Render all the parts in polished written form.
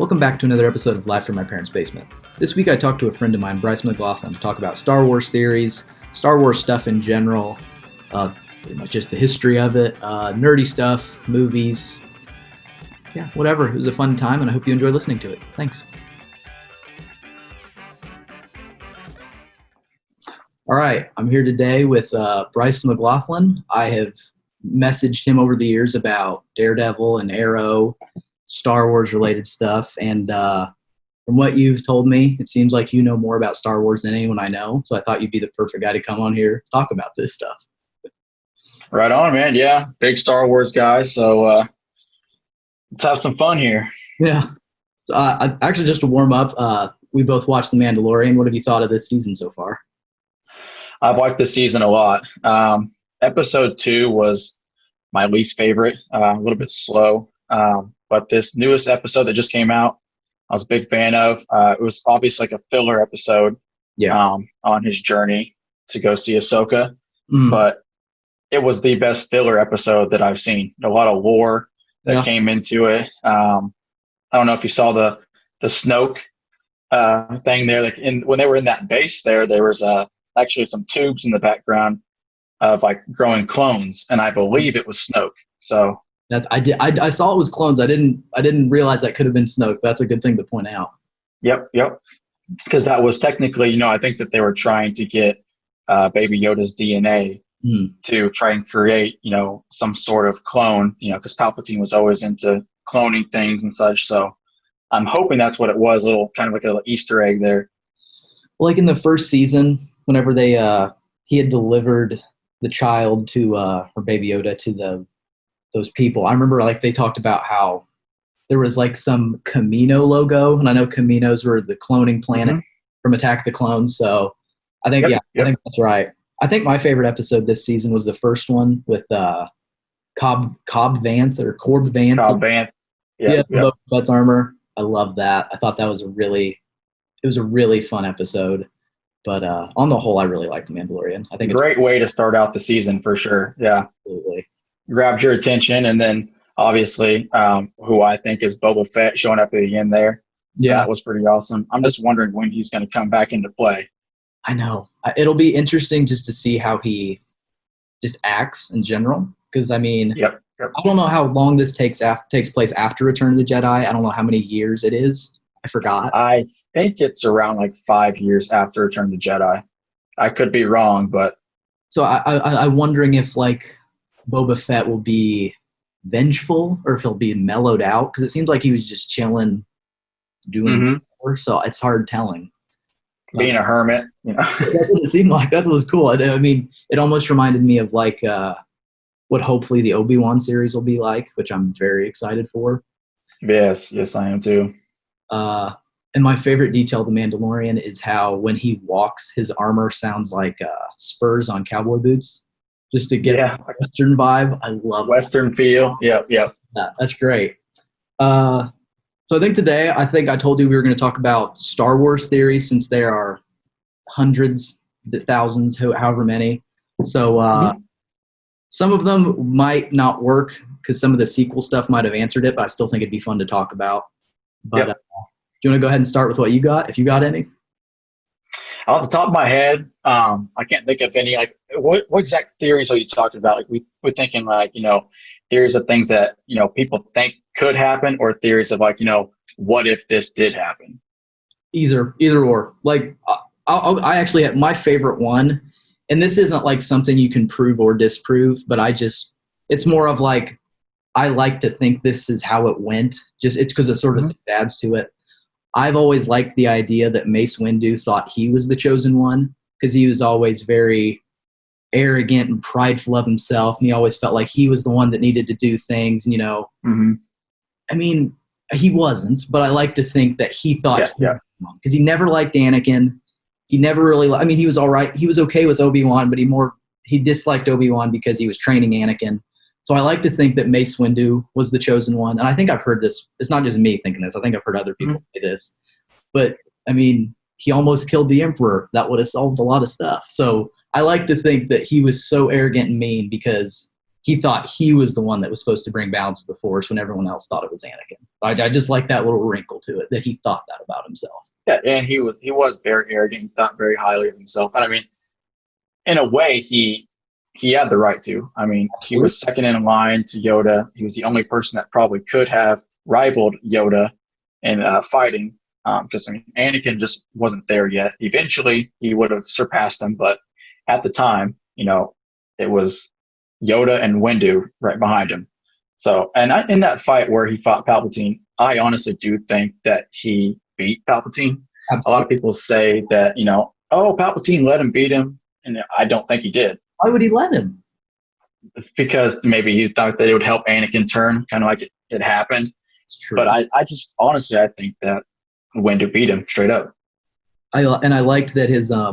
Welcome back to another episode of Live from My Parents' Basement. This week I talked to a friend of mine, Bryce McGlothlin, to talk about Star Wars theories, Star Wars stuff in general, pretty much just the history of it, nerdy stuff, movies, yeah, whatever. It was a fun time, and I hope you enjoy listening to it. Thanks. All right, I'm here today with Bryce McGlothlin. I have messaged him over the years about Daredevil and Arrow, Star Wars-related stuff, and from what you've told me, it seems like you know more about Star Wars than anyone I know, so I thought you'd be the perfect guy to come on here and talk about this stuff. Right on, man. Yeah, big Star Wars guy, so let's have some fun here. Yeah. So, actually, just to warm up, we both watched The Mandalorian. What have you thought of this season so far? I've liked this season a lot. Episode 2 was my least favorite, a little bit slow. But this newest episode that just came out, I was a big fan of. It was obviously like a filler episode on his journey to go see Ahsoka. But it was the best filler episode that I've seen. A lot of lore that came into it. I don't know if you saw the Snoke thing there. Like when they were in that base there was actually some tubes in the background of like growing clones, and I believe it was Snoke. So I saw it was clones. I didn't realize that could have been Snoke. That's a good thing to point out. Yep. Because that was technically, I think that they were trying to get Baby Yoda's DNA to try and create, some sort of clone, because Palpatine was always into cloning things and such. So I'm hoping that's what it was, a little kind of like a little Easter egg there. Well, like in the first season, whenever he had delivered the child to or Baby Yoda to those people, I remember like they talked about how there was like some Camino logo, and I know Caminos were the cloning planet from Attack the Clones. So I think I think that's right. I think my favorite episode this season was the first one with Cobb Vanth or Corb Vanth. Cobb Vanth. Boba Fett's armor. I love that. I thought that was a really fun episode. But on the whole, I really like The Mandalorian. I think it's a great way to start out the season for sure. Yeah. Absolutely. Grabs your attention, and then obviously who I think is Boba Fett showing up at the end there. Yeah. That was pretty awesome. I'm just wondering when he's going to come back into play. I know. It'll be interesting just to see how he just acts in general. Because, I mean, I don't know how long this takes place after Return of the Jedi. I don't know how many years it is. I forgot. I think it's around like 5 years after Return of the Jedi. I could be wrong, but... So I'm wondering if, like, Boba Fett will be vengeful or if he'll be mellowed out. Because it seems like he was just chilling, doing more. So it's hard telling. Being a hermit, That's what it seemed like. That's what was cool. I mean, it almost reminded me of like what hopefully the Obi-Wan series will be like, which I'm very excited for. Yes, I am too. And my favorite detail of The Mandalorian is how when he walks, his armor sounds like spurs on cowboy boots. Just to get a Western vibe. I love Western feel. Yep. Yeah, that's great. So I think today, I told you we were going to talk about Star Wars theories since there are hundreds, thousands, however many. So some of them might not work because some of the sequel stuff might have answered it, but I still think it'd be fun to talk about. But do you want to go ahead and start with what you got, if you got any? Off the top of my head, I can't think of any. Like, what exact theories are you talking about? Like, we're thinking like, theories of things that, people think could happen, or theories of like, what if this did happen? Either or. Like, I actually have my favorite one, and this isn't like something you can prove or disprove, but it's more of like, I like to think this is how it went. It's because it sort of adds to it. I've always liked the idea that Mace Windu thought he was the chosen one because he was always very arrogant and prideful of himself, and he always felt like he was the one that needed to do things, I mean, he wasn't, but I like to think that he thought because he never liked Anakin. He never really he was all right. He was okay with Obi-Wan, but he disliked Obi-Wan because he was training Anakin. So I like to think that Mace Windu was the chosen one. And I think I've heard this. It's not just me thinking this. I think I've heard other people say this. But, I mean, he almost killed the Emperor. That would have solved a lot of stuff. So I like to think that he was so arrogant and mean because he thought he was the one that was supposed to bring balance to the Force when everyone else thought it was Anakin. I just like that little wrinkle to it, that he thought that about himself. Yeah, and he was very arrogant. He thought very highly of himself. And I mean, in a way, he had the right to. I mean, Absolutely. He was second in line to Yoda. He was the only person that probably could have rivaled Yoda in fighting, because I mean, Anakin just wasn't there yet. Eventually, he would have surpassed him, but at the time, it was Yoda and Windu right behind him. So, and in that fight where he fought Palpatine, I honestly do think that he beat Palpatine. Absolutely. A lot of people say that, oh, Palpatine let him beat him, and I don't think he did. Why would he let him? Because maybe he thought that it would help Anakin turn, kind of like it happened. It's true. But I just, honestly, I think that Windu beat him straight up. I liked that his, I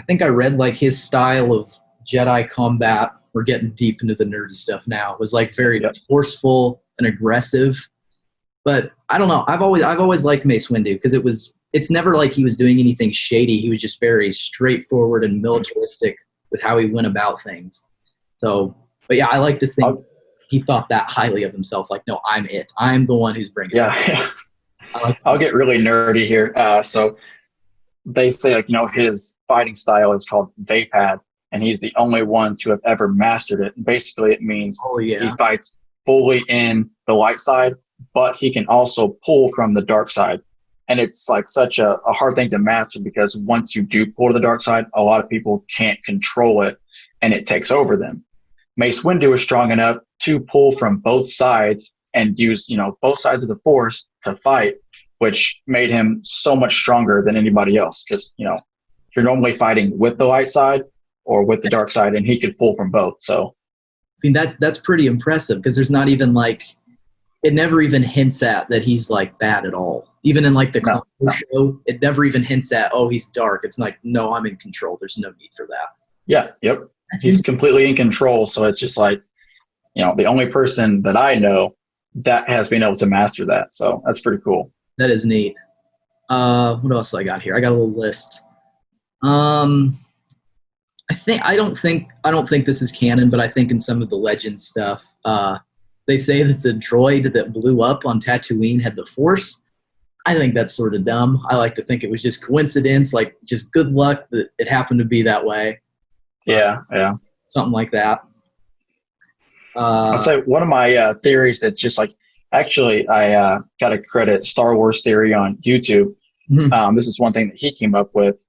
think I read like his style of Jedi combat, we're getting deep into the nerdy stuff now, was like very forceful and aggressive. But I don't know. I've always liked Mace Windu because it's never like he was doing anything shady. He was just very straightforward and militaristic with how he went about things. So, but yeah, I like to think he thought that highly of himself. Like, no, I'm it. I'm the one who's bringing it. Yeah. I'll get really nerdy here. So they say, like, his fighting style is called Vapad, and he's the only one to have ever mastered it. Basically, it means he fights fully in the light side, but he can also pull from the dark side. And it's like such a hard thing to master, because once you do pull to the dark side, a lot of people can't control it and it takes over them. Mace Windu is strong enough to pull from both sides and use, both sides of the Force to fight, which made him so much stronger than anybody else. Because, you're normally fighting with the light side or with the dark side, and he could pull from both. So, I mean, that's pretty impressive, because there's not even like, it never even hints at that he's like bad at all. Even in like the show, it never even hints at, oh, he's dark. It's like, no, I'm in control. There's no need for that. Yeah, yep. He's completely in control. So it's just like, the only person that I know that has been able to master that. So that's pretty cool. That is neat. What else do I got here? I got a little list. I don't think this is canon, but I think in some of the legend stuff, they say that the droid that blew up on Tatooine had the Force. I think that's sort of dumb. I like to think it was just coincidence, like just good luck that it happened to be that way. Yeah. Something like that. I'll say one of my theories that's just like, actually, I got to credit Star Wars Theory on YouTube. Mm-hmm. This is one thing that he came up with.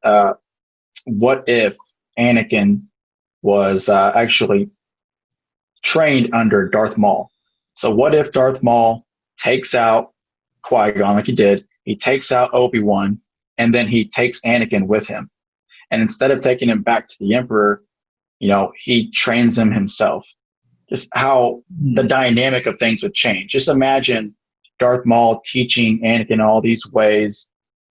What if Anakin was actually trained under Darth Maul? So what if Darth Maul takes out Qui-Gon like he did, he takes out Obi-Wan, and then he takes Anakin with him. And instead of taking him back to the Emperor, he trains him himself. Just how the dynamic of things would change. Just imagine Darth Maul teaching Anakin all these ways.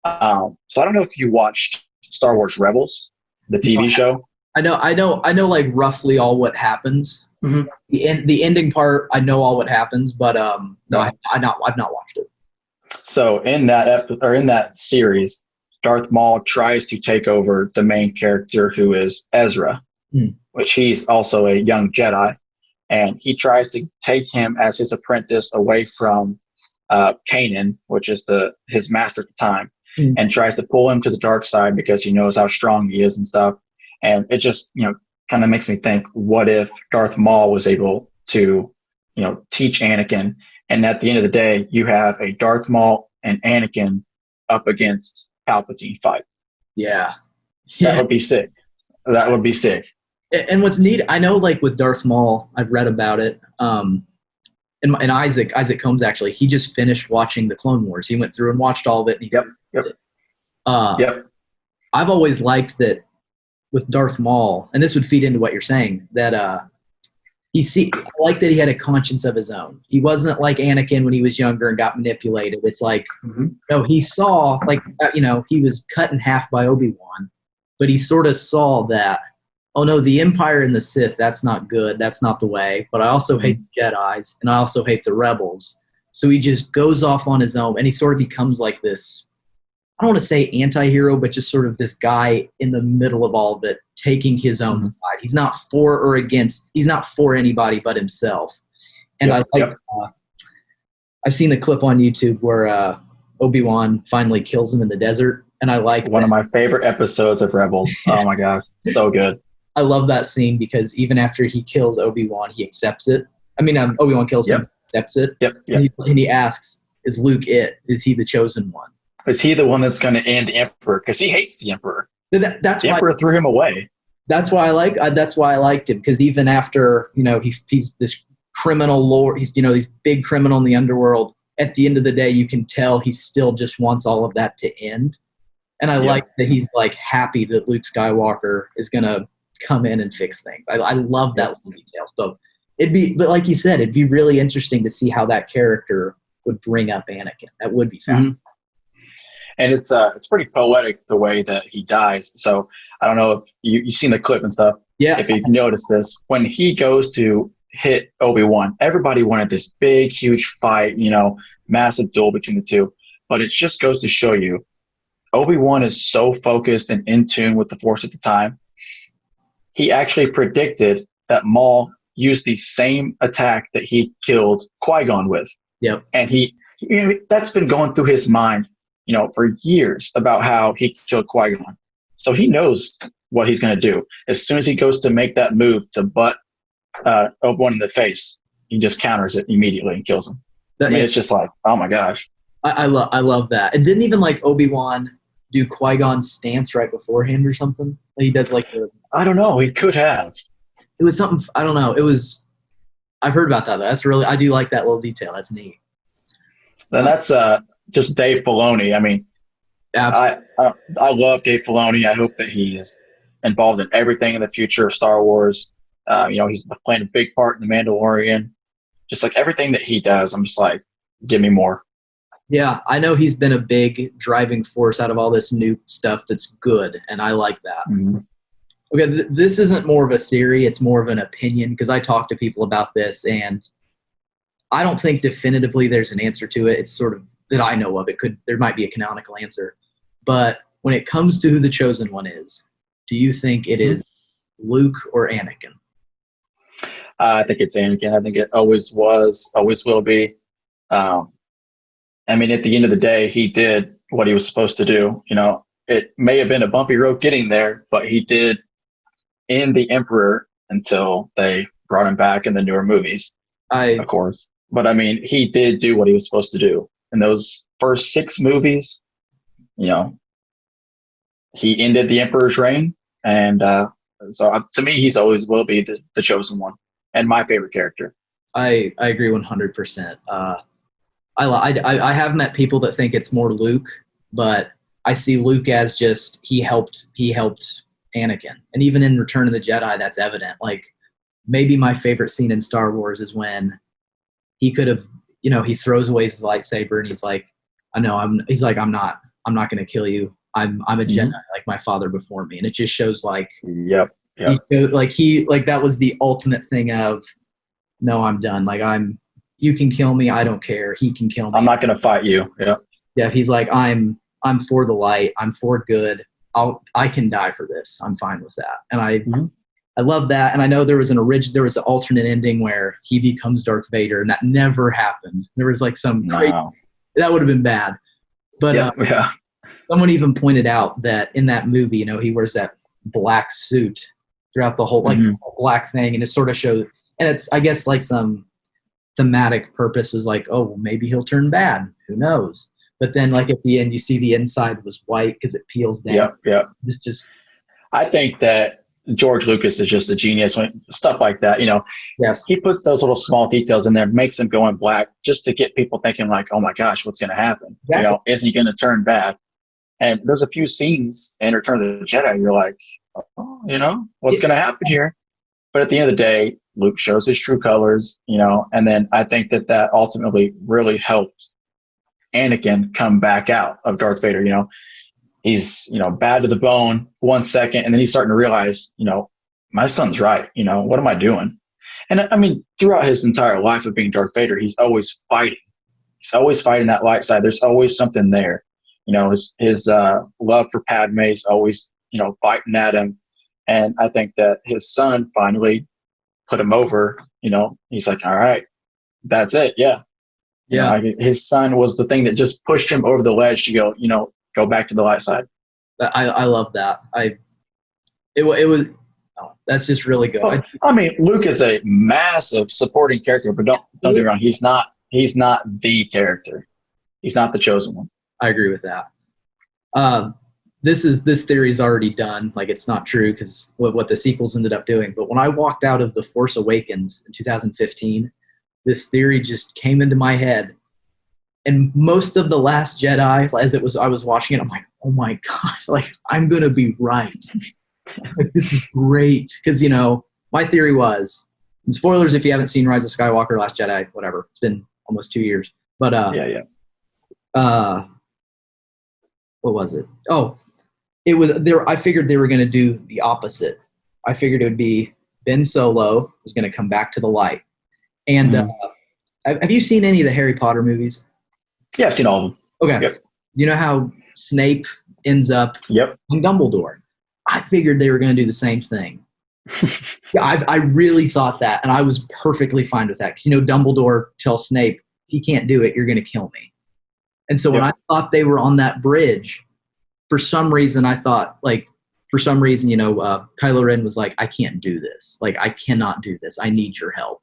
So I don't know if you watched Star Wars Rebels, the TV show. I know like roughly all what happens. Mm-hmm. The ending part, I know all what happens, but no, I've not watched it. So in that series, Darth Maul tries to take over the main character, who is Ezra, which he's also a young Jedi, and he tries to take him as his apprentice away from Kanan, which is his master at the time, and tries to pull him to the dark side because he knows how strong he is and stuff. And it just kind of makes me think, what if Darth Maul was able to teach Anakin, and at the end of the day, you have a Darth Maul and Anakin up against Palpatine fight. Yeah. That would be sick. That would be sick. And what's neat, I know, like with Darth Maul, I've read about it. And Isaac Combs, actually, he just finished watching the Clone Wars. He went through and watched all of it. And Yep. I've always liked that with Darth Maul, and this would feed into what you're saying, that I like that he had a conscience of his own. He wasn't like Anakin when he was younger and got manipulated. It's like, no, he saw, like, he was cut in half by Obi-Wan, but he sort of saw that, oh no, the Empire and the Sith, that's not good. That's not the way. But I also hate the Jedis, and I also hate the Rebels. So he just goes off on his own, and he sort of becomes like this, I don't want to say anti-hero, but just sort of this guy in the middle of all of it, taking his own side. He's not for or against. He's not for anybody but himself. And I've seen the clip on YouTube where Obi-Wan finally kills him in the desert, and I like one of my favorite episodes of Rebels. Oh my gosh, so good. I love that scene because even after he kills Obi-Wan, he accepts it. I mean, Obi-Wan kills him, accepts it. And he asks, "Is Luke it? Is he the chosen one? Is he the one that's going to end the Emperor? Because he hates the Emperor. That's the Emperor threw him away. That's why I liked him, because even after he's this criminal lord, he's this big criminal in the underworld. At the end of the day, you can tell he still just wants all of that to end. And I like that he's like happy that Luke Skywalker is going to come in and fix things. I love that little detail. So but like you said, it'd be really interesting to see how that character would bring up Anakin. That would be fascinating. And it's pretty poetic the way that he dies. So I don't know if you've seen the clip and stuff. Yeah. If you've noticed this, when he goes to hit Obi-Wan, everybody wanted this big, huge fight, massive duel between the two. But it just goes to show you, Obi-Wan is so focused and in tune with the Force at the time. He actually predicted that Maul used the same attack that he killed Qui-Gon with. Yep. And he that's been going through his mind, for years about how he killed Qui-Gon. So he knows what he's going to do. As soon as he goes to make that move to butt Obi-Wan in the face, he just counters it immediately and kills him. It's just like, oh my gosh. I love that. And didn't even like Obi-Wan do Qui-Gon's stance right beforehand or something? He does I don't know. He could have. It was something, I don't know. I've heard about that though. I do like that little detail. That's neat. And that's just Dave Filoni. I mean, I love Dave Filoni. I hope that he's involved in everything in the future of Star Wars. He's playing a big part in The Mandalorian. Just like everything that he does, I'm just like, give me more. Yeah, I know he's been a big driving force out of all this new stuff that's good, and I like that. Mm-hmm. Okay, this isn't more of a theory, it's more of an opinion, because I talk to people about this, and I don't think definitively there's an answer to it. It's sort of that I know of. There might be a canonical answer. But when it comes to who the chosen one is, do you think it is Luke or Anakin? I think it's Anakin. I think it always was, always will be. At the end of the day, he did what he was supposed to do. It may have been a bumpy road getting there, but he did end the Emperor until they brought him back in the newer movies, of course. But, he did do what he was supposed to do. In those first 6 movies, he ended the Emperor's reign. And so to me, he's always will be the chosen one and my favorite character. I agree 100%. I have met people that think it's more Luke, but I see Luke as just he helped Anakin. And even in Return of the Jedi, that's evident. Like, maybe my favorite scene in Star Wars is when he could have, he throws away his lightsaber and he's like, I'm not going to kill you. I'm a Jedi, like my father before me. And it just shows like, yep. That was the ultimate thing of, no, I'm done. Like, you can kill me. I don't care. He can kill me. I'm not going to fight you. Yeah. Yeah. He's like, I'm for the light. I'm for good. I can die for this. I'm fine with that. And I love that. And I know there was an alternate ending where he becomes Darth Vader, and that never happened. There was like some crazy, that would have been bad. But someone even pointed out that in that movie, he wears that black suit throughout the whole black thing, and it sort of shows. And it's, I guess, like some thematic purpose is like, oh, well, maybe he'll turn bad. Who knows? But then, like, at the end, you see the inside was white because it peels down. Yeah. It's just. I think that George Lucas is just a genius when stuff like that. Yes. He puts those little small details in there, makes them go in black, just to get people thinking like, oh my gosh, what's going to happen? Exactly. Is he going to turn bad? And there's a few scenes in Return of the Jedi, you're like, what's going to happen here? But at the end of the day, Luke shows his true colors, and then I think that ultimately really helped Anakin come back out of Darth Vader. He's, bad to the bone 1 second, and then he's starting to realize, my son's right. What am I doing? And throughout his entire life of being Darth Vader, he's always fighting. He's always fighting that light side. There's always something there. his love for Padme is always, biting at him. And I think that his son finally put him over. He's like, all right, that's it. Yeah. Yeah. His son was the thing that just pushed him over the ledge to go back to the light side. I love that. It was. Oh, that's just really good. Well, Luke is a massive supporting character, but don't get me wrong. He's not the character. He's not the chosen one. I agree with that. This theory is already done. Like, it's not true because what the sequels ended up doing. But when I walked out of The Force Awakens in 2015, this theory just came into my head. And most of The Last Jedi, I was watching it, I'm like, oh my God, like, I'm going to be right. Like, this is great. Because, my theory was, and spoilers if you haven't seen Rise of Skywalker, Last Jedi, whatever. It's been almost 2 years. But, what was it? Oh, it was there. I figured they were going to do the opposite. I figured it would be Ben Solo was going to come back to the light. And have you seen any of the Harry Potter movies? Yeah, I've seen all of them. Okay. Yep. You know how Snape ends up on Dumbledore? I figured they were going to do the same thing. Yeah, I really thought that, and I was perfectly fine with that. Because, Dumbledore tells Snape, if you can't do it, you're going to kill me. And so when I thought they were on that bridge, for some reason, Kylo Ren was like, I can't do this. Like, I cannot do this. I need your help.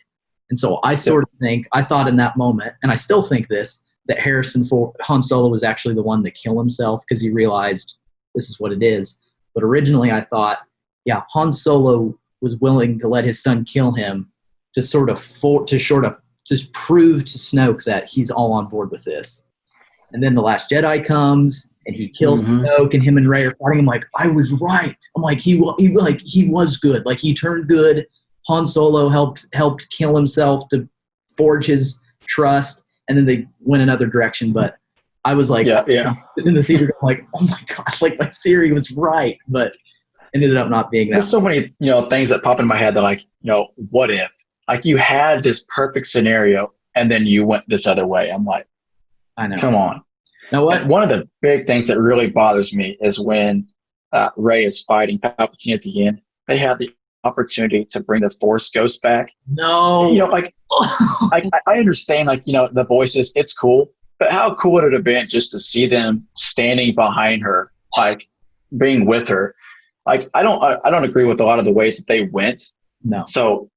And so I thought in that moment, and I still think this, that Han Solo was actually the one to kill himself because he realized this is what it is. But originally I thought, Han Solo was willing to let his son kill him to just prove to Snoke that he's all on board with this. And then The Last Jedi comes and he kills Snoke, and him and Rey are fighting. I'm like, I was right. I'm like, he was good. Like, he turned good. Han Solo helped kill himself to forge his trust, and then they went another direction. But I was like, in the theater, I'm like, oh my God, like, my theory was right, but ended up not being that. There's so many, things that pop in my head that, like, what if? Like, you had this perfect scenario, and then you went this other way. I'm like, I know. Come on. Now what? And one of the big things that really bothers me is when Rey is fighting Palpatine at the end. They had the opportunity to bring the Force Ghost back. No. I understand, the voices, it's cool. But how cool would it have been just to see them standing behind her, like, being with her? Like, I don't agree with a lot of the ways that they went. No. So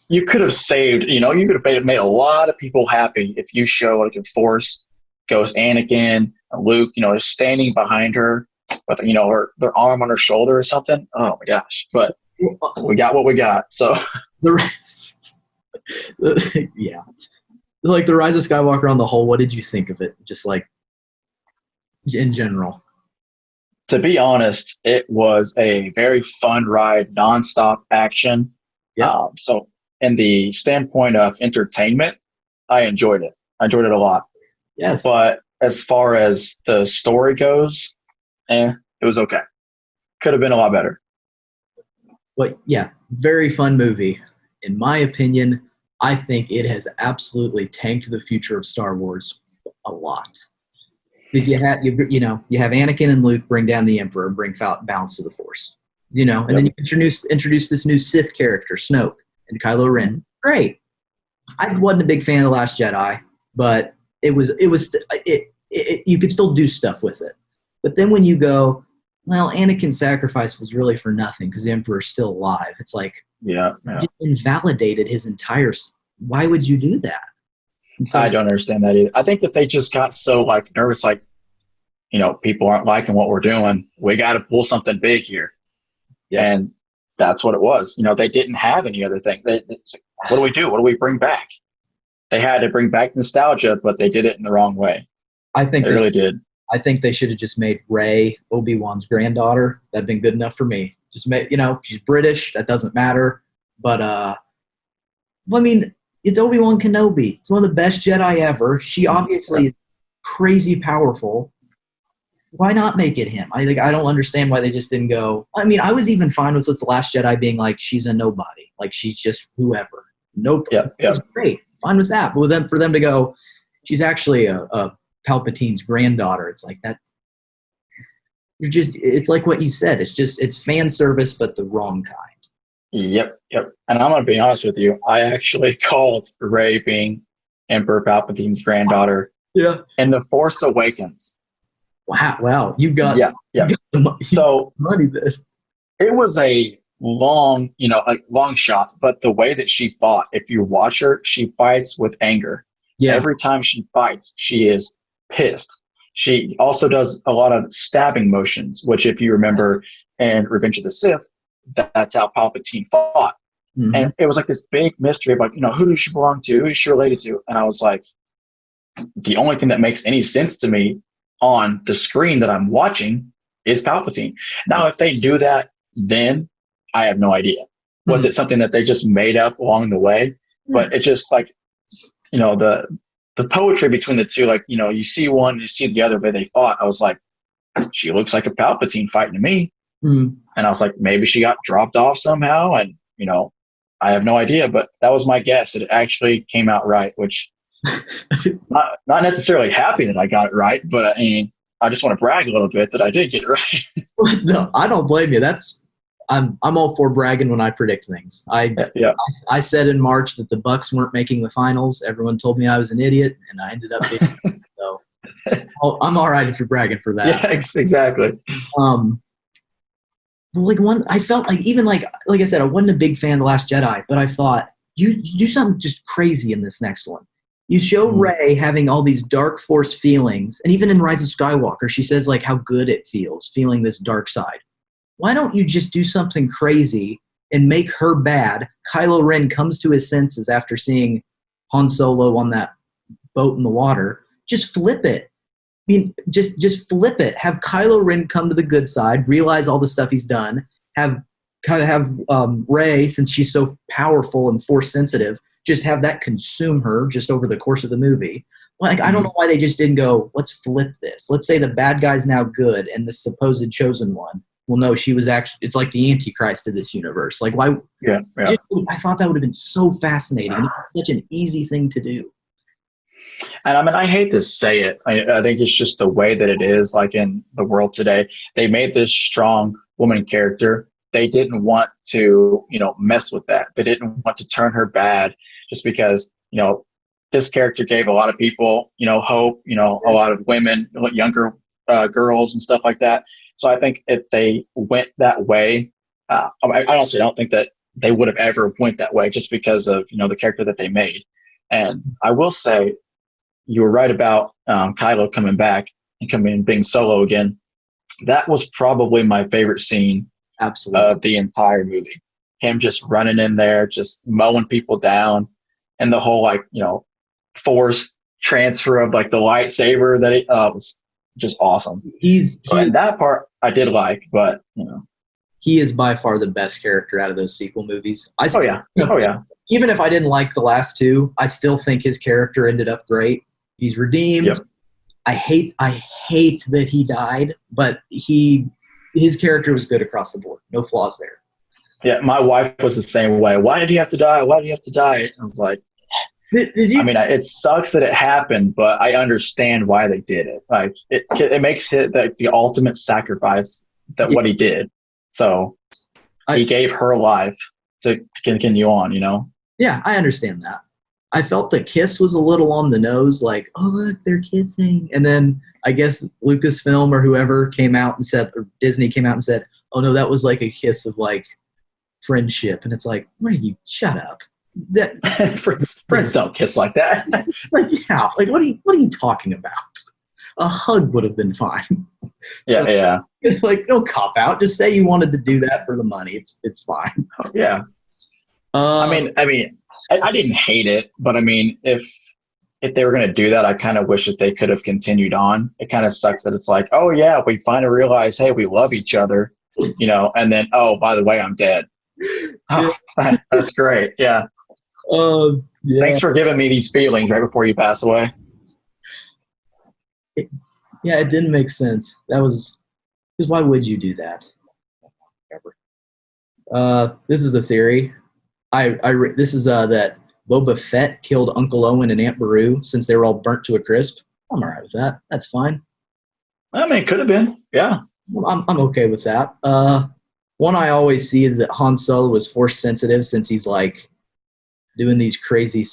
you could have saved, you could have made a lot of people happy if you show, like, a Force Ghost Anakin, Luke, is standing behind her with, their arm on her shoulder or something. Oh my gosh. But we got what we got. So yeah. Like, The Rise of Skywalker on the whole, what did you think of it? Just like in general. To be honest, it was a very fun ride, nonstop action. Yeah. So in the standpoint of entertainment, I enjoyed it. I enjoyed it a lot. Yes. But as far as the story goes, it was okay. Could have been a lot better. But yeah, very fun movie. In my opinion, I think it has absolutely tanked the future of Star Wars a lot. Because you have Anakin and Luke bring down the Emperor and bring balance to the Force. And then you introduce this new Sith character, Snoke, and Kylo Ren. Great. I wasn't a big fan of The Last Jedi, but it was you could still do stuff with it. But then when you go, well, Anakin's sacrifice was really for nothing because the Emperor's still alive. It's like, you invalidated his entire. Why would you do that? So, I don't understand that either. I think that they just got so, like, nervous, like, people aren't liking what we're doing. We got to pull something big here. Yeah. And that's what it was. They didn't have any other thing. What do we do? What do we bring back? They had to bring back nostalgia, but they did it in the wrong way. I think they really did. I think they should have just made Rey Obi-Wan's granddaughter. That'd been good enough for me. Just she's British. That doesn't matter. But it's Obi-Wan Kenobi. It's one of the best Jedi ever. She obviously is crazy powerful. Why not make it him? I don't understand why they just didn't go. I was even fine with The Last Jedi being like, she's a nobody. Like, she's just whoever. Nope. Yeah. It was great. Fine with that. But then for them to go, she's actually a Palpatine's granddaughter. It's like, it's like what you said. It's fan service, but the wrong kind. Yep. And I'm going to be honest with you. I actually called Rey being Emperor Palpatine's granddaughter in The Force Awakens. Wow. You got So money then. it was a long shot, but the way that she fought, if you watch her, she fights with anger. Yeah. Every time she fights, she is pissed. She also does a lot of stabbing motions, which if you remember in Revenge of the Sith, that's how Palpatine fought. Mm-hmm. And it was like this big mystery of like, who does she belong to? Who is she related to? And I was like, the only thing that makes any sense to me on the screen that I'm watching is Palpatine. Now, if they do that, then I have no idea. Was it something that they just made up along the way? But it's just like, the poetry between the two, like, you see one, you see the other, but they fought. I was like, she looks like a Palpatine fighting to me. And I was like, maybe she got dropped off somehow. And, I have no idea, but that was my guess. It actually came out right, which not necessarily happy that I got it right, but I mean, I just want to brag a little bit that I did get it right. No, I don't blame you. I'm all for bragging when I predict things. I said in March that the Bucks weren't making the finals. Everyone told me I was an idiot, and I ended up being so. I'm all right if you're bragging for that. Yeah, exactly. I felt like even like I said, I wasn't a big fan of The Last Jedi, but I thought you do something just crazy in this next one. You show Rey having all these dark force feelings, and even in Rise of Skywalker, she says like how good it feels feeling this dark side. Why don't you just do something crazy and make her bad? Kylo Ren comes to his senses after seeing Han Solo on that boat in the water. Just flip it. I mean, just flip it. Have Kylo Ren come to the good side, realize all the stuff he's done. Have Rey, since she's so powerful and force sensitive, just have that consume her just over the course of the movie. Like, I don't know why they just didn't go, let's flip this. Let's say the bad guy's now good and the supposed chosen one. Well, no, she was actually, it's like the Antichrist of this universe. Like, why? Yeah. I thought that would have been so fascinating. Such an easy thing to do. And I mean, I hate to say it. I think it's just the way that it is, like in the world today. They made this strong woman character. They didn't want to, mess with that. They didn't want to turn her bad just because, this character gave a lot of people, hope, a lot of women, younger girls and stuff like that. So I think if they went that way, I honestly don't think that they would have ever went that way just because of, the character that they made. And I will say, you were right about Kylo coming back and being Solo again. That was probably my favorite scene of the entire movie. Him just running in there, just mowing people down, and the whole force transfer of like the lightsaber that it was just awesome. And that part I did like, but he is by far the best character out of those sequel movies. Oh yeah. Even if I didn't like the last two, I still think his character ended up great. He's redeemed. Yep. I hate that he died, but his character was good across the board. No flaws there. Yeah, my wife was the same way. Why did he have to die? Why did he have to die? I was like, did you? I mean, it sucks that it happened, but I understand why they did it. Like, it makes it the ultimate sacrifice what he did. So he gave her life to continue on, Yeah, I understand that. I felt the kiss was a little on the nose, like, oh, look, they're kissing. And then I guess Lucasfilm or whoever came out and said, or Disney came out and said, oh, no, that was like a kiss of like friendship. And it's like, what are you? Shut up. Friends don't kiss like that. Like, yeah, like what are you talking about? A hug would have been fine. Yeah. It's like, no cop out. Just say you wanted to do that for the money. It's fine. Yeah. I mean, I didn't hate it, but I mean, if they were going to do that, I kind of wish that they could have continued on. It kind of sucks that it's like, oh yeah, we finally realize, hey, we love each other, and then, oh, by the way, I'm dead. Oh, that's great. Yeah. Yeah. Thanks for giving me these feelings right before you pass away. It didn't make sense. Because why would you do that? This is a theory. This is that Boba Fett killed Uncle Owen and Aunt Beru since they were all burnt to a crisp. I'm all right with that. That's fine. I mean, it could have been. Yeah. I'm okay with that. One I always see is that Han Solo is force sensitive since he's like doing these crazy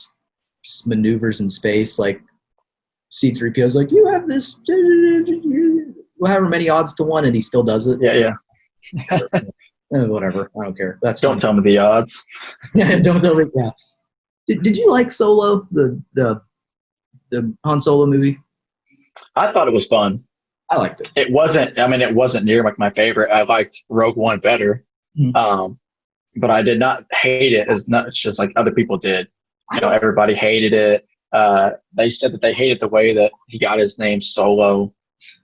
maneuvers in space. Like C-3PO is like, you have this, however many odds to one, and he still does it. Yeah. Whatever. I don't care. That's Don't fine. tell me the odds. Don't tell me. Yeah. Did you like Solo, the Han Solo movie? I thought it was fun. I liked it. It wasn't near like my favorite. I liked Rogue One better. Mm-hmm. But I did not hate it as much as like other people did. Everybody hated it. They said that they hated the way that he got his name Solo.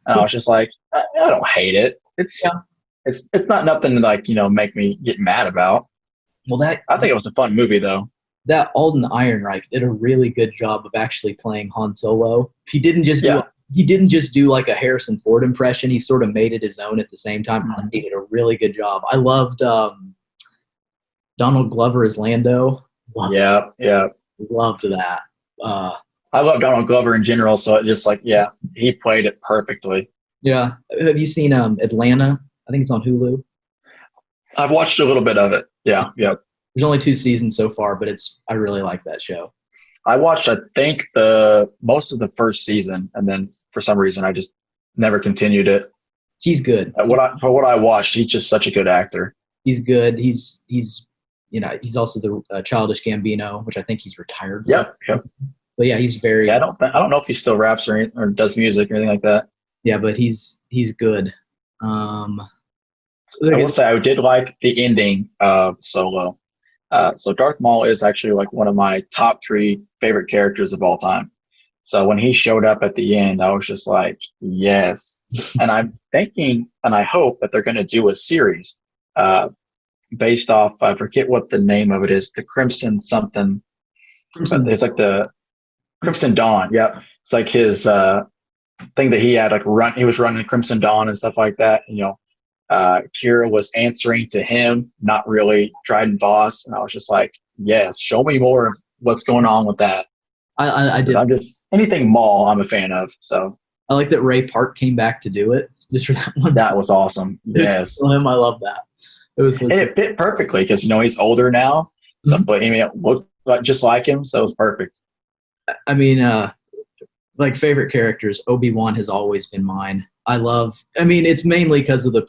And I was just like, I don't hate it. It's not nothing to like, make me get mad about. Well, I think it was a fun movie though. That Alden Ehrenreich did a really good job of actually playing Han Solo. He didn't just do like a Harrison Ford impression. He sort of made it his own at the same time. Mm-hmm. He did a really good job. I loved Donald Glover as Lando. Loved that. I love Donald Glover in general, so it just he played it perfectly. Yeah. Have you seen Atlanta? I think it's on Hulu. I've watched a little bit of it. Yeah. There's only 2 seasons so far, but I really like that show. I watched, I think, most of the first season, and then for some reason I just never continued it. He's good. For what I watched, he's just such a good actor. He's good. He's also the Childish Gambino, which I think he's retired. Yep. But yeah, he's very. Yeah, I don't know if he still raps or does music or anything like that. Yeah, but he's good. I will say I did like the ending of Solo. So Darth Maul is actually like one of my top 3 favorite characters of all time. So when he showed up at the end, I was just like, yes. And I'm thinking, and I hope that they're going to do a series based off, I forget what the name of it is, the Crimson something. It's like the Crimson Dawn. Yep. It's like his thing that he had, he was running Crimson Dawn and stuff like that. Kira was answering to him, not really Dryden Voss. And I was just like, yes, show me more of what's going on with that. I did. I'm just, anything Maul I'm a fan of. So I like that Ray Park came back to do it just for that one. That was awesome. Yes. I love that. It fit perfectly because, he's older now. So, but it looked just like him. So it was perfect. I mean, like favorite characters, Obi-Wan has always been mine. It's mainly because of the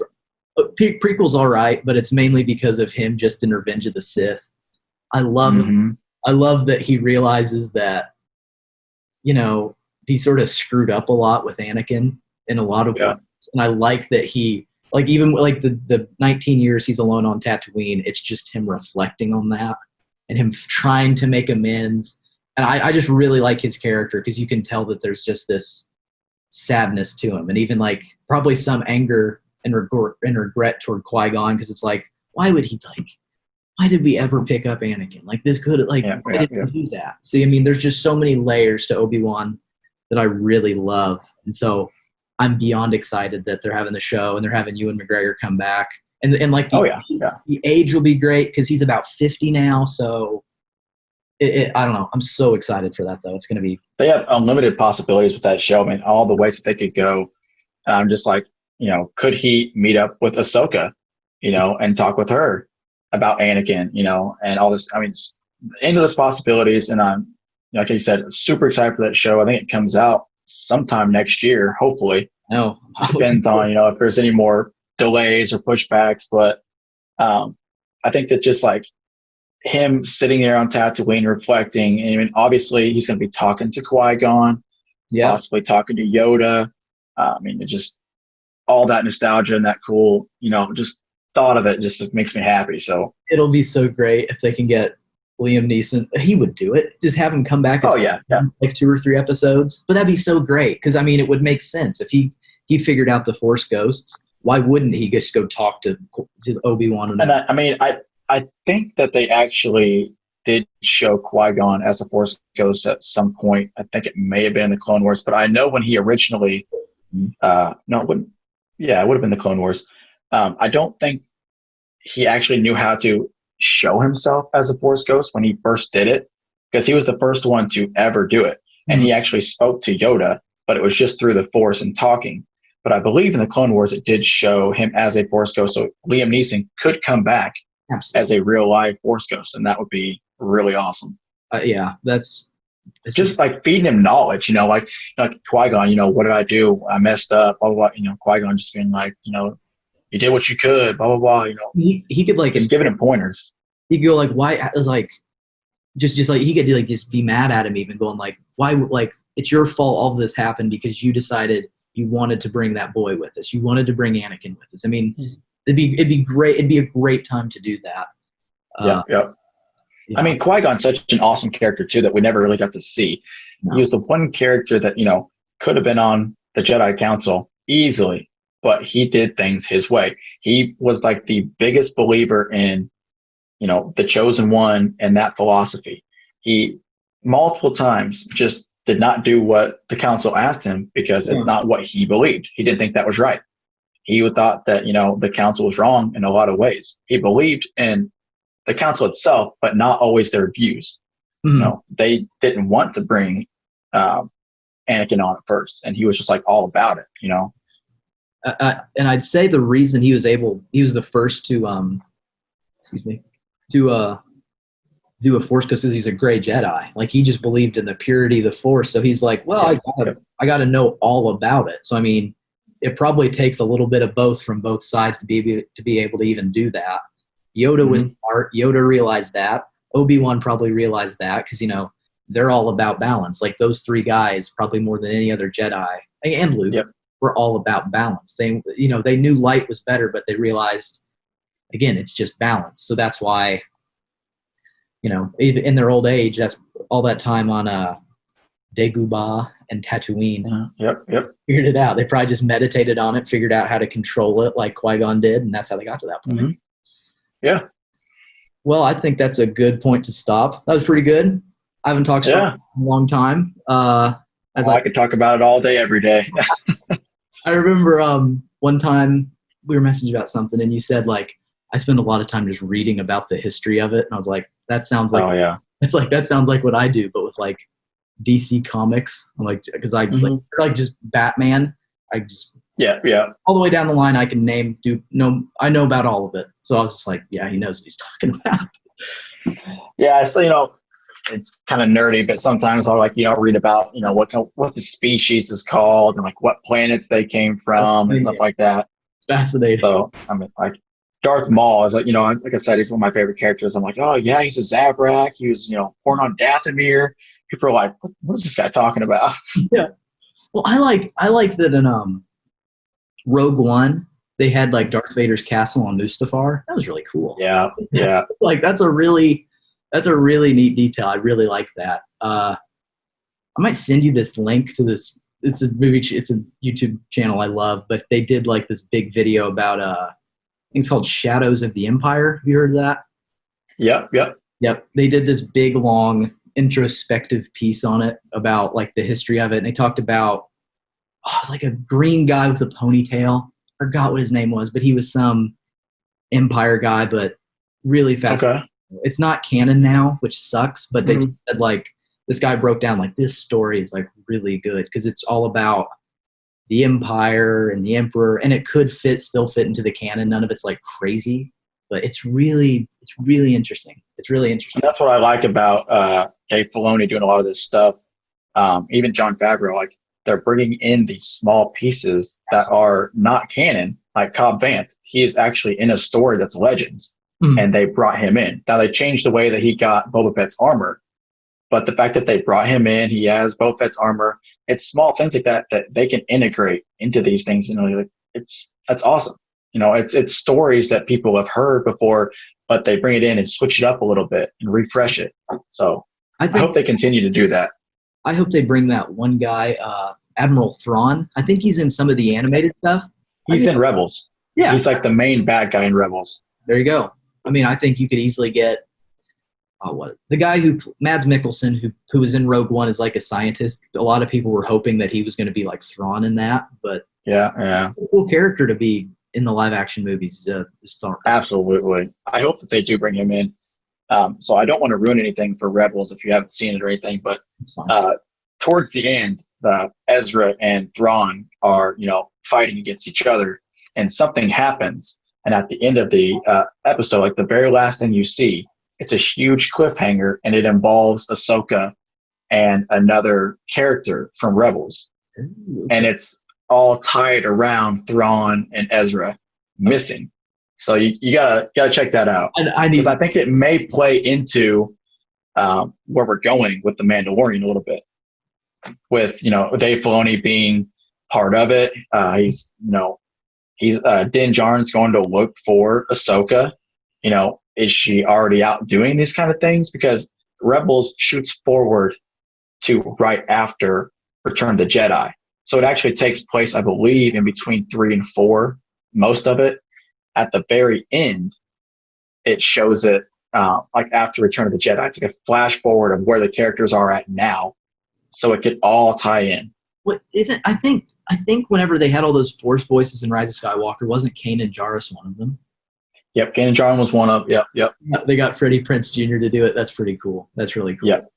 prequel's all right, but it's mainly because of him just in Revenge of the Sith. I love him. I love that he realizes that, he sort of screwed up a lot with Anakin in a lot of ways. And I like that he, even the 19 years he's alone on Tatooine, it's just him reflecting on that and him trying to make amends. And I just really like his character because you can tell that there's just this sadness to him, and even probably some anger and regret toward Qui-Gon, because it's why did we ever pick up Anakin? Why did we do that? So there's just so many layers to Obi-Wan that I really love, and so I'm beyond excited that they're having the show and they're having Ewan McGregor come back, and the age will be great because he's about 50 now, so. I don't know. I'm so excited for that, though. It's going to be. They have unlimited possibilities with that show. All the ways that they could go. I'm just could he meet up with Ahsoka, and talk with her about Anakin, and all this. Endless possibilities. And I'm, like you said, super excited for that show. I think it comes out sometime next year, hopefully. No. Depends on, if there's any more delays or pushbacks. But I think that just him sitting there on Tatooine reflecting, obviously he's going to be talking to Qui-Gon, possibly talking to Yoda. It just all that nostalgia and that cool, just thought of it just makes me happy. So it'll be so great if they can get Liam Neeson. He would do it. Just have him come back. Like 2 or 3 episodes. But that'd be so great because it would make sense if he figured out the Force ghosts. Why wouldn't he just go talk to Obi-Wan? And I think that they actually did show Qui-Gon as a Force ghost at some point. I think it may have been in the Clone Wars, but I know when he originally, it wouldn't. Yeah, it would have been the Clone Wars. I don't think he actually knew how to show himself as a Force ghost when he first did it, because he was the first one to ever do it. And he actually spoke to Yoda, but it was just through the Force and talking. But I believe in the Clone Wars, it did show him as a Force ghost. So Liam Neeson could come back as a real live Force ghost, and that would be really awesome. Yeah, that's just like feeding him knowledge, like Qui-Gon, what did I do? I messed up, blah, blah, blah. Qui-Gon just being like, you did what you could, blah, blah, blah. He could like just giving him pointers. He could go like, why, like, just like he could like just be mad at him, even going like, why, like, it's your fault all of this happened because you decided you wanted to bring that boy with us. You wanted to bring Anakin with us. I mean, it'd be great. It'd be a great time to do that. Yeah. I mean, Qui-Gon's such an awesome character too that we never really got to see. No. He was the one character that could have been on the Jedi Council easily, but he did things his way. He was like the biggest believer in the Chosen One and that philosophy. He multiple times just did not do what the council asked him because it's not what he believed. He didn't think that was right. He thought that the council was wrong in a lot of ways. He believed in the council itself, but not always their views. They didn't want to bring Anakin on at first, and he was just like all about it. And I'd say the reason he was the first to do a Force because he's a gray Jedi. Like he just believed in the purity of the Force. So he's like, well, I gotta know all about it. So I mean, it probably takes a little bit of both from both sides to be able to even do that. Yoda was smart. Yoda realized that. Obi-Wan probably realized that because, they're all about balance. Like those three guys, probably more than any other Jedi, and Luke, were all about balance. They knew light was better, but they realized, again, it's just balance. So that's why, in their old age, that's all that time on Dagobah and Tatooine. Yep. Figured it out. They probably just meditated on it, figured out how to control it like Qui-Gon did, and that's how they got to that point. Yeah. Well, I think that's a good point to stop. That was pretty good. I haven't talked Star Wars in a long time. I could talk about it all day, every day. I remember one time we were messaging about something, and you said, like, I spend a lot of time just reading about the history of it. And I was like, that sounds like, it's like, that sounds like what I do, but with like DC Comics. I'm like, because I like just Batman. I just, all the way down the line, I can I know about all of it. So I was just like, yeah, he knows what he's talking about. Yeah, so it's kind of nerdy, but sometimes I'll read about what the species is called and like what planets they came from and stuff like that. It's fascinating. So I mean, like Darth Maul is like like I said, he's one of my favorite characters. I'm like, oh yeah, he's a Zabrak. He was born on Dathomir. People are like, what is this guy talking about? Yeah. Well, I like that in Rogue One, they had like Darth Vader's castle on Mustafar. That was really cool. Yeah. Like that's a really neat detail. I really like that. I might send you this link to this. It's a YouTube channel I love, but they did like this big video about I think it's called Shadows of the Empire. Have you heard of that? Yep. They did this big long introspective piece on it about like the history of it, and they talked about it was like a green guy with a ponytail. I forgot what his name was, but he was some Empire guy, but really fascinating. Okay. It's not canon now, which sucks, but they said like this guy broke down like this story is like really good because it's all about the Empire and the Emperor, and it could still fit into the canon. None of it's like crazy, but it's really interesting. It's really interesting. And that's what I like about Dave Filoni doing a lot of this stuff. Even Jon Favreau, like they're bringing in these small pieces that are not canon, like Cobb Vanth. He is actually in a story that's Legends. And they brought him in. Now they changed the way that he got Boba Fett's armor, but the fact that they brought him in, he has Boba Fett's armor. It's small things like that they can integrate into these things. That's awesome. It's stories that people have heard before, but they bring it in and switch it up a little bit and refresh it. So I hope they continue to do that. I hope they bring that one guy, Admiral Thrawn. I think he's in some of the animated stuff. He's in Rebels. Yeah, he's like the main bad guy in Rebels. There you go. I mean, I think you could easily get the guy Mads Mikkelsen, who was in Rogue One, is like a scientist. A lot of people were hoping that he was going to be like Thrawn in that, but yeah, cool character to be in the live action movies. Star Wars. Absolutely. I hope that they do bring him in. So I don't want to ruin anything for Rebels if you haven't seen it or anything, but towards the end, Ezra and Thrawn are, fighting against each other, and something happens. And at the end of the episode, like the very last thing you see, it's a huge cliffhanger, and it involves Ahsoka and another character from Rebels. Ooh, And it's all tied around Thrawn and Ezra missing. So you gotta check that out, I because need. I think it may play into where we're going with the Mandalorian a little bit, with Dave Filoni being part of it. He's Din Djarin's going to look for Ahsoka. Is she already out doing these kind of things? Because Rebels shoots forward to right after Return of the Jedi. So it actually takes place, I believe, in between 3 and 4, most of it. At the very end, it shows it like after Return of the Jedi. It's like a flash forward of where the characters are at now, so it could all tie in. What isn't? I think whenever they had all those Force voices in Rise of Skywalker, wasn't Kanan Jarrus one of them? Yep, Kanan Jarrus was one of. Yep. Yeah, they got Freddie Prinze Jr. to do it. That's pretty cool. That's really cool. Yep.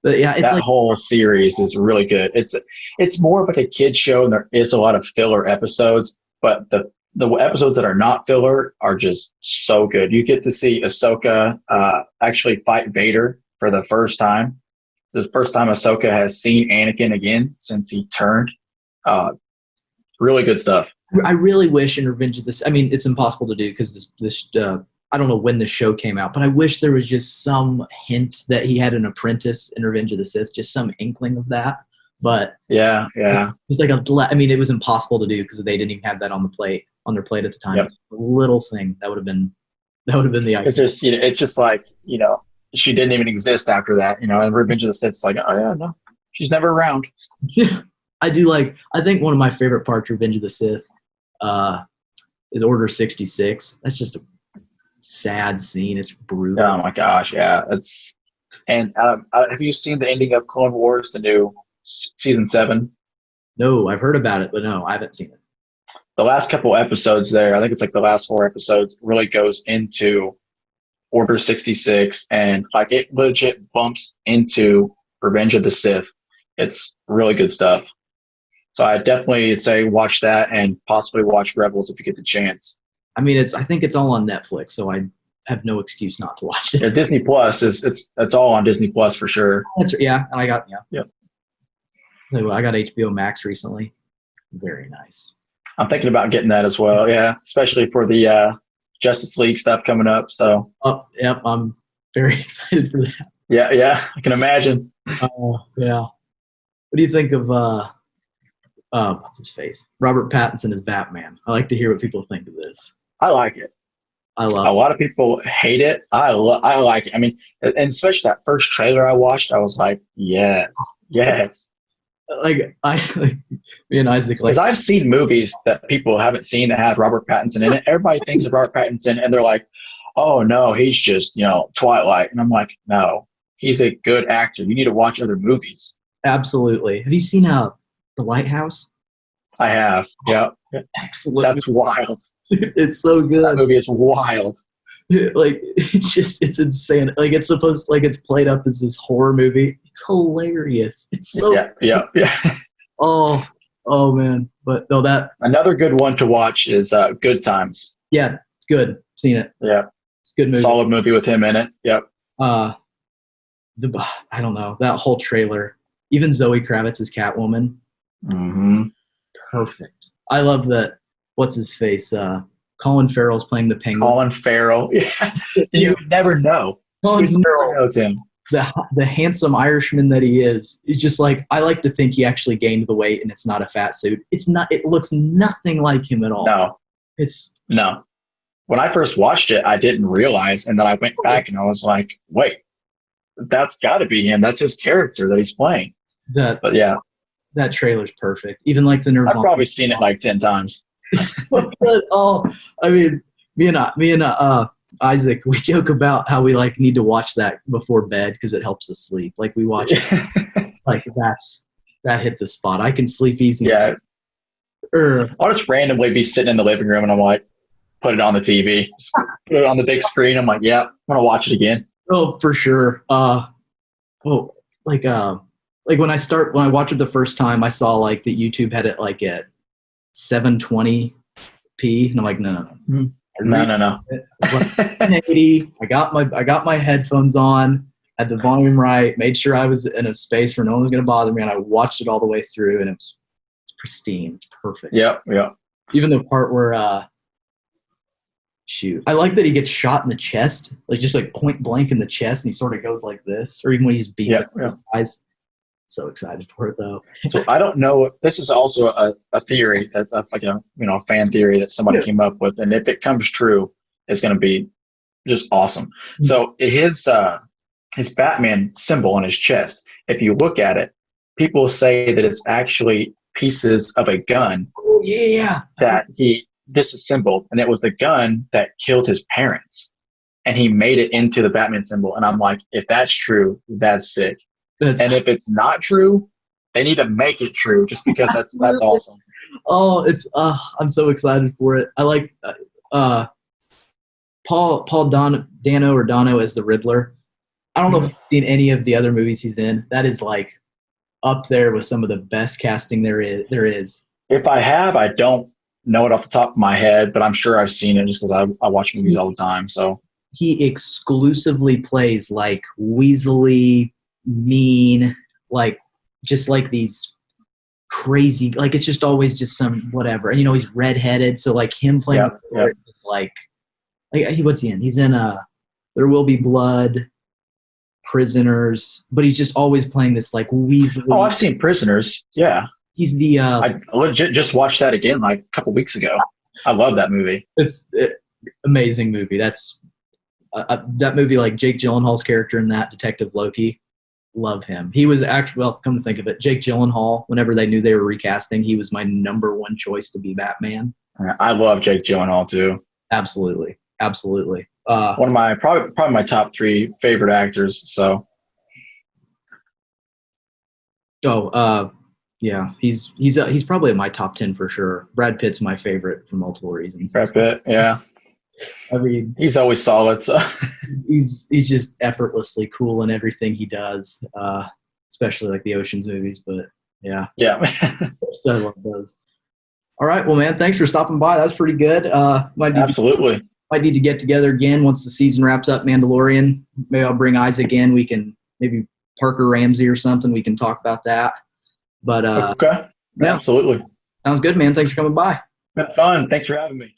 But yeah, it's that like whole series is really good. It's more of like a kid show, and there is a lot of filler episodes, but the episodes that are not filler are just so good. You get to see Ahsoka actually fight Vader for the first time. It's the first time Ahsoka has seen Anakin again since he turned. Really good stuff. I really wish in Revenge of the. I mean, it's impossible to do because this I don't know when the show came out, but I wish there was just some hint that he had an apprentice in Revenge of the Sith, just some inkling of that. But yeah, it's like I mean, it was impossible to do because they didn't even have that on their plate at the time. Yep. A little thing that would have been the icing. It's just like she didn't even exist after that. And Revenge of the Sith, it's like, oh yeah, no, she's never around. I do like. I think one of my favorite parts of Revenge of the Sith is Order 66. That's just a sad scene. It's brutal. Oh my gosh, yeah. And have you seen the ending of Clone Wars, the new season 7? No, I've heard about it, but no, I haven't seen it. The last couple episodes there, I think it's like the last 4 episodes, really goes into Order 66, and like it legit bumps into Revenge of the Sith. It's really good stuff. So I definitely say watch that, and possibly watch Rebels if you get the chance. I mean, I think it's all on Netflix, so I have no excuse not to watch it. Yeah, Disney Plus it's all on Disney Plus for sure. And I got Yep. I got HBO Max recently. Very nice. I'm thinking about getting that as well. Yeah, especially for the Justice League stuff coming up. So. Oh, yep, I'm very excited for that. Yeah, I can imagine. Oh, yeah. What do you think of what's his face? Robert Pattinson as Batman. I like to hear what people think of this. I like it. I love A lot of people hate it. I like it. I mean, and especially that first trailer I watched, I was like, yes. Like me and Isaac, Because I've seen movies that people haven't seen that have Robert Pattinson in it. Everybody thinks of Robert Pattinson, and they're like, oh no, he's just Twilight. And I'm like, no, he's a good actor. You need to watch other movies. Absolutely. Have you seen The Lighthouse? I have. Yeah. Excellent. That's wild. It's so good. That movie is wild. Like it's insane. Like it's played up as this horror movie. It's hilarious. It's so yeah. Oh man. But no, that another good one to watch is Good Times. Yeah, good. Seen it. Yeah. It's a good movie. Solid movie with him in it. Yep. I don't know. That whole trailer. Even Zoe Kravitz as Catwoman. Mm-hmm. Perfect. I love that. What's his face? Colin Farrell's playing the Penguin. Colin Farrell. Yeah. You never know. Colin Farrell knows him. The handsome Irishman that he is. He's just like, I like to think he actually gained the weight and it's not a fat suit. It's not. It looks nothing like him at all. No. When I first watched it, I didn't realize, and then I went back and I was like, wait, that's got to be him. That's his character that he's playing. But yeah. That trailer's perfect. Even like the Nirvana. I've probably seen it like 10 times. Oh, I mean, me and Isaac, we joke about how we like need to watch that before bed because it helps us sleep. Like we watch it, like that hit the spot. I can sleep easy. Yeah. I'll just randomly be sitting in the living room and I'm like, put it on the TV, just put it on the big screen. I'm like, yeah, I'm gonna watch it again. Oh, for sure. Like like when I watched it the first time, I saw like that YouTube had it like at 720p, and I'm like, no. No. It was like 1080. I got my headphones on, had the volume right, made sure I was in a space where no one was going to bother me, and I watched it all the way through, and it's pristine. It's perfect. Yeah. Even the part where shoot, I like that he gets shot in the chest, like just like point blank in the chest, and he sort of goes like this, or even when he just beats his eyes. So excited for it though. So I don't know. This is also a theory that's like a fan theory that somebody came up with, and if it comes true, it's going to be just awesome. Mm-hmm. So his Batman symbol on his chest, if you look at it, people say that it's actually pieces of a gun. Oh yeah. That he disassembled, and it was the gun that killed his parents, and he made it into the Batman symbol. And I'm like, if that's true, that's sick. And if it's not true, they need to make it true, just because that's awesome. Oh, it's I'm so excited for it. I like Paul Dano as the Riddler. I don't know if you've seen any of the other movies he's in. That is like up there with some of the best casting there is. If I have, I don't know it off the top of my head, but I'm sure I've seen it just because I watch movies all the time. So he exclusively plays like weaselly, mean, like just like these crazy, like it's just always just some whatever. And he's redheaded, so like him playing it's like what's he in? He's in There Will Be Blood, Prisoners, but he's just always playing this like weaselly. Oh, I've seen Prisoners. Yeah. He's the I legit just watched that again like a couple weeks ago. I love that movie. It's amazing movie. That's that movie, like Jake Gyllenhaal's character in that, Detective Loki. Love him. He was actually, well, come to think of it, Jake Gyllenhaal, whenever they knew they were recasting, he was my number one choice to be Batman. I love Jake Gyllenhaal too. Absolutely. One of my probably my top 3 favorite actors. So. Yeah, he's probably in my top 10 for sure. Brad Pitt's my favorite for multiple reasons. Brad Pitt, yeah. I mean, he's always solid. So. he's just effortlessly cool in everything he does, especially like the Ocean's movies. But yeah. So I love those. All right, well, man, thanks for stopping by. That was pretty good. Absolutely. Might need to get together again once the season wraps up. Mandalorian. Maybe I'll bring Isaac in. We can maybe Parker Ramsey or something. We can talk about that. But okay. Yeah, absolutely. Sounds good, man. Thanks for coming by. Been fun. Thanks for having me.